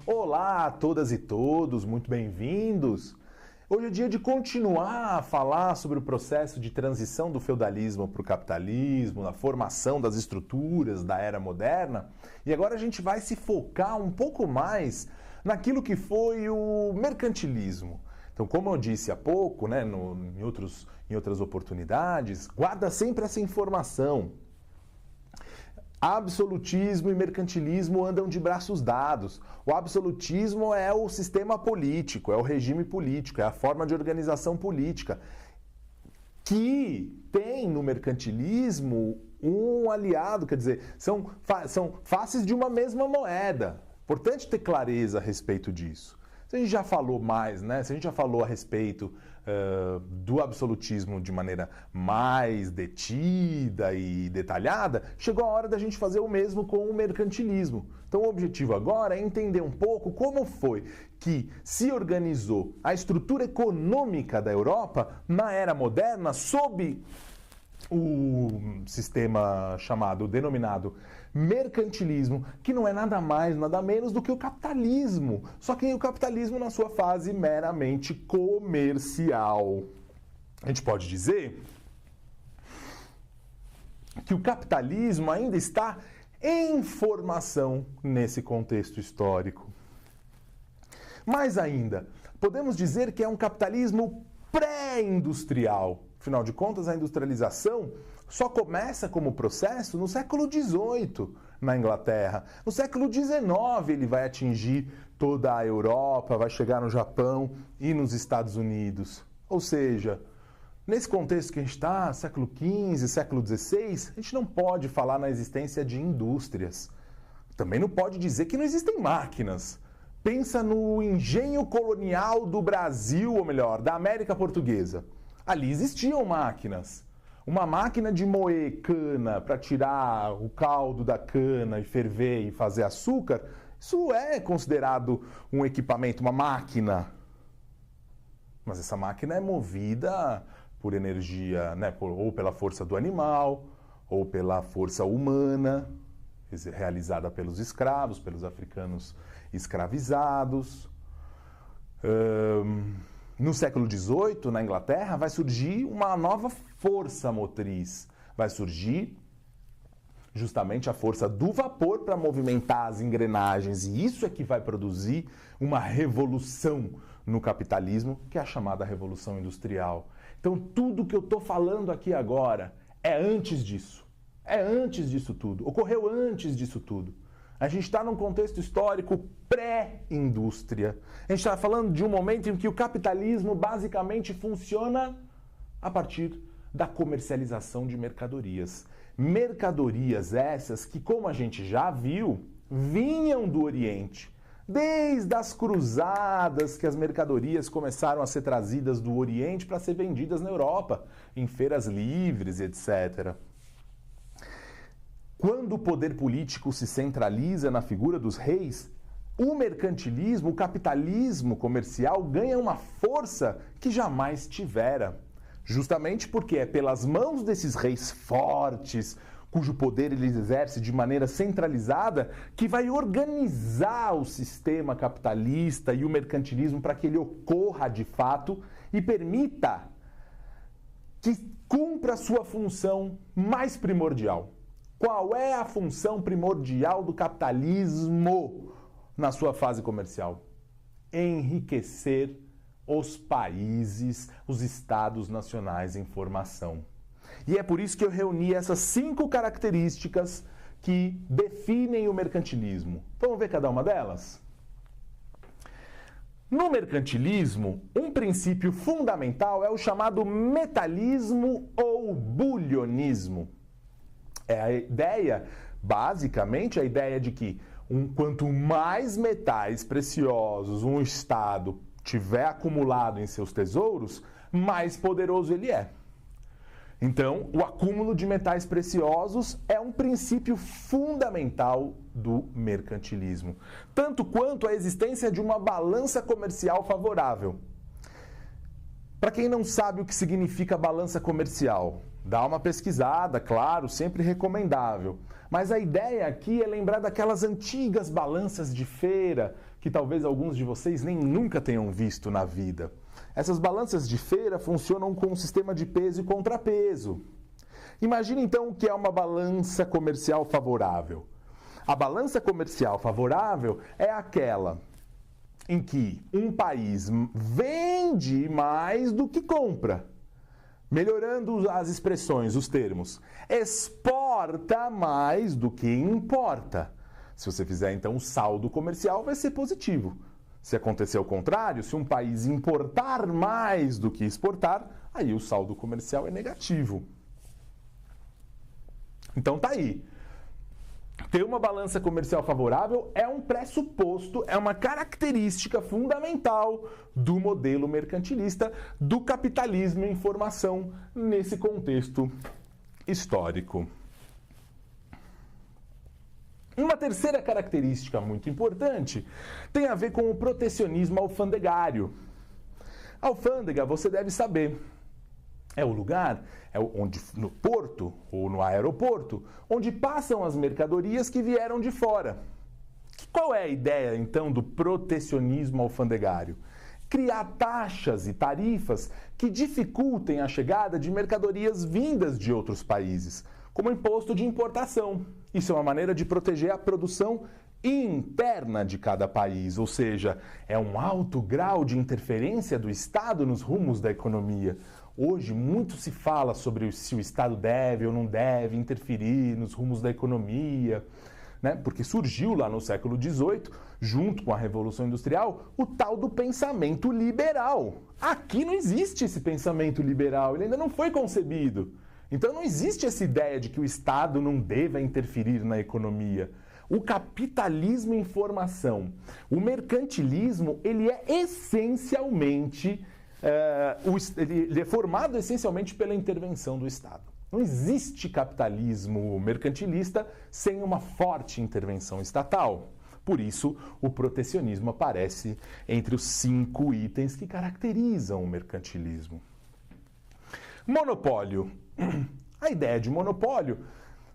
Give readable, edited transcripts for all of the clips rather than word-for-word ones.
Olá a todas e todos, muito bem-vindos! Hoje é dia de continuar a falar sobre o processo de transição do feudalismo para o capitalismo, na formação das estruturas da era moderna, e agora a gente vai se focar um pouco mais naquilo que foi o mercantilismo. Então, como eu disse há pouco, em outras oportunidades, guarda sempre essa informação. Absolutismo e mercantilismo andam de braços dados. O absolutismo é o sistema político, é o regime político, é a forma de organização política, que tem no mercantilismo um aliado, quer dizer, são faces de uma mesma moeda. Importante ter clareza a respeito disso. Se a gente já falou mais, se a gente já falou a respeito do absolutismo de maneira mais detida e detalhada, chegou a hora da gente fazer o mesmo com o mercantilismo. Então o objetivo agora é entender um pouco como foi que se organizou a estrutura econômica da Europa na era moderna sob o sistema denominado mercantilismo, que não é nada mais, nada menos do que o capitalismo. Só que o capitalismo na sua fase meramente comercial. A gente pode dizer que o capitalismo ainda está em formação nesse contexto histórico. Mais ainda, podemos dizer que é um capitalismo pré-industrial. Afinal de contas, a industrialização só começa como processo no século XVIII, na Inglaterra. No século XIX, ele vai atingir toda a Europa, vai chegar no Japão e nos Estados Unidos. Ou seja, nesse contexto que a gente está, século XV, século XVI, a gente não pode falar na existência de indústrias. Também não pode dizer que não existem máquinas. Pensa no engenho colonial do Brasil, ou melhor, da América Portuguesa. Ali existiam máquinas. Uma máquina de moer cana para tirar o caldo da cana e ferver e fazer açúcar, isso é considerado um equipamento, uma máquina. Mas essa máquina é movida por energia, ou pela força do animal, ou pela força humana, realizada pelos escravos, pelos africanos escravizados. No século XVIII, na Inglaterra, vai surgir uma nova força motriz. Vai surgir justamente a força do vapor para movimentar as engrenagens. E isso é que vai produzir uma revolução no capitalismo, que é a chamada Revolução Industrial. Então, tudo que eu estou falando aqui agora é antes disso. É antes disso tudo. Ocorreu antes disso tudo. A gente está num contexto histórico pré-indústria. A gente está falando de um momento em que o capitalismo basicamente funciona a partir da comercialização de mercadorias. Mercadorias essas que, como a gente já viu, vinham do Oriente. Desde as cruzadas que as mercadorias começaram a ser trazidas do Oriente para ser vendidas na Europa, em feiras livres, etc. Quando o poder político se centraliza na figura dos reis, o mercantilismo, o capitalismo comercial ganha uma força que jamais tivera. Justamente porque é pelas mãos desses reis fortes, cujo poder ele exerce de maneira centralizada, que vai organizar o sistema capitalista e o mercantilismo para que ele ocorra de fato e permita que cumpra a sua função mais primordial. Qual é a função primordial do capitalismo na sua fase comercial? Enriquecer os países, os estados nacionais em formação. E é por isso que eu reuni essas 5 características que definem o mercantilismo. Vamos ver cada uma delas? No mercantilismo, um princípio fundamental é o chamado metalismo ou bulionismo. É a ideia, basicamente, a ideia de que quanto mais metais preciosos um Estado tiver acumulado em seus tesouros, mais poderoso ele é. Então, o acúmulo de metais preciosos é um princípio fundamental do mercantilismo, tanto quanto a existência de uma balança comercial favorável. Para quem não sabe o que significa balança comercial, Dá uma pesquisada, claro, sempre recomendável. Mas a ideia aqui é lembrar daquelas antigas balanças de feira que talvez alguns de vocês nem nunca tenham visto na vida. Essas balanças de feira funcionam com um sistema de peso e contrapeso. Imagine então o que é uma balança comercial favorável. A balança comercial favorável é aquela em que um país vende mais do que compra. Melhorando as expressões, os termos, exporta mais do que importa. Se você fizer, então, o saldo comercial vai ser positivo. Se acontecer o contrário, se um país importar mais do que exportar, aí o saldo comercial é negativo. Então tá aí. Ter uma balança comercial favorável é um pressuposto, é uma característica fundamental do modelo mercantilista, do capitalismo em formação nesse contexto histórico. Uma terceira característica muito importante tem a ver com o protecionismo alfandegário. Alfândega, você deve saber, é o lugar onde, no porto ou no aeroporto, onde passam as mercadorias que vieram de fora. Qual é a ideia, então, do protecionismo alfandegário? Criar taxas e tarifas que dificultem a chegada de mercadorias vindas de outros países, como imposto de importação. Isso é uma maneira de proteger a produção interna de cada país, ou seja, é um alto grau de interferência do Estado nos rumos da economia. Hoje, muito se fala sobre se o Estado deve ou não deve interferir nos rumos da economia, né? Porque surgiu lá no século XVIII, junto com a Revolução Industrial, o tal do pensamento liberal. Aqui não existe esse pensamento liberal, ele ainda não foi concebido. Então não existe essa ideia de que o Estado não deva interferir na economia. O capitalismo em formação, o mercantilismo, ele é essencialmente... ele é formado essencialmente pela intervenção do Estado. Não existe capitalismo mercantilista sem uma forte intervenção estatal. Por isso, o protecionismo aparece entre os 5 itens que caracterizam o mercantilismo. Monopólio. A ideia de monopólio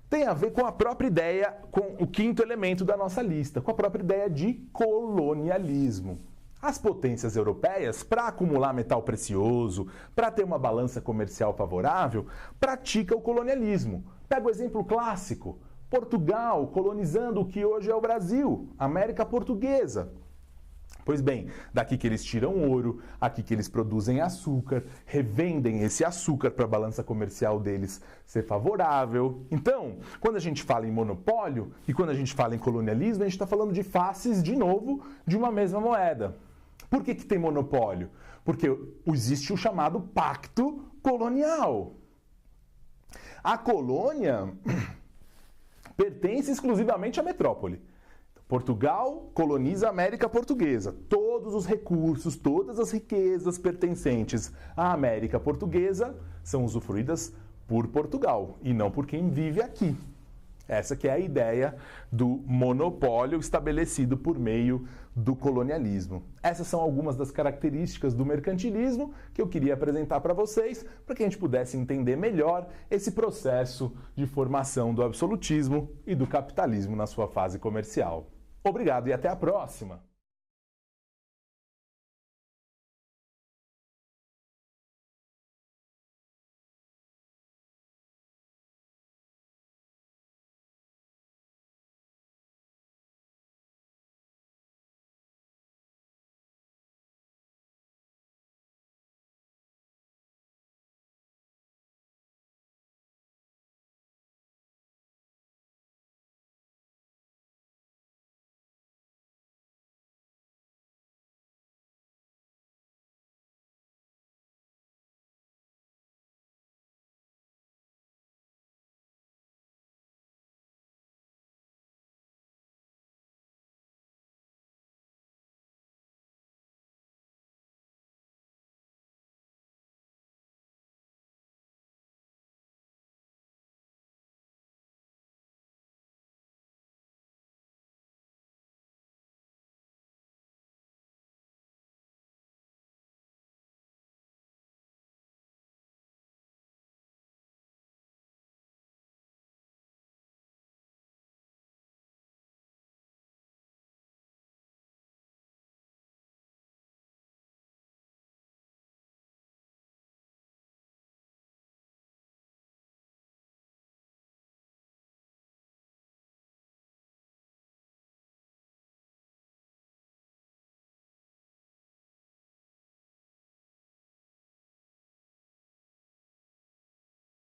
tem a ver com a própria ideia, com o 5º elemento da nossa lista, com a própria ideia de colonialismo. As potências europeias, para acumular metal precioso, para ter uma balança comercial favorável, praticam o colonialismo. Pega o exemplo clássico, Portugal colonizando o que hoje é o Brasil, América Portuguesa. Pois bem, daqui que eles tiram ouro, aqui que eles produzem açúcar, revendem esse açúcar para a balança comercial deles ser favorável. Então, quando a gente fala em monopólio e quando a gente fala em colonialismo, a gente está falando de faces, de novo, de uma mesma moeda. Por que tem monopólio? Porque existe o chamado pacto colonial. A colônia pertence exclusivamente à metrópole. Portugal coloniza a América Portuguesa. Todos os recursos, todas as riquezas pertencentes à América Portuguesa são usufruídas por Portugal e não por quem vive aqui. Essa que é a ideia do monopólio estabelecido por meio do colonialismo. Essas são algumas das características do mercantilismo que eu queria apresentar para vocês, para que a gente pudesse entender melhor esse processo de formação do absolutismo e do capitalismo na sua fase comercial. Obrigado e até a próxima!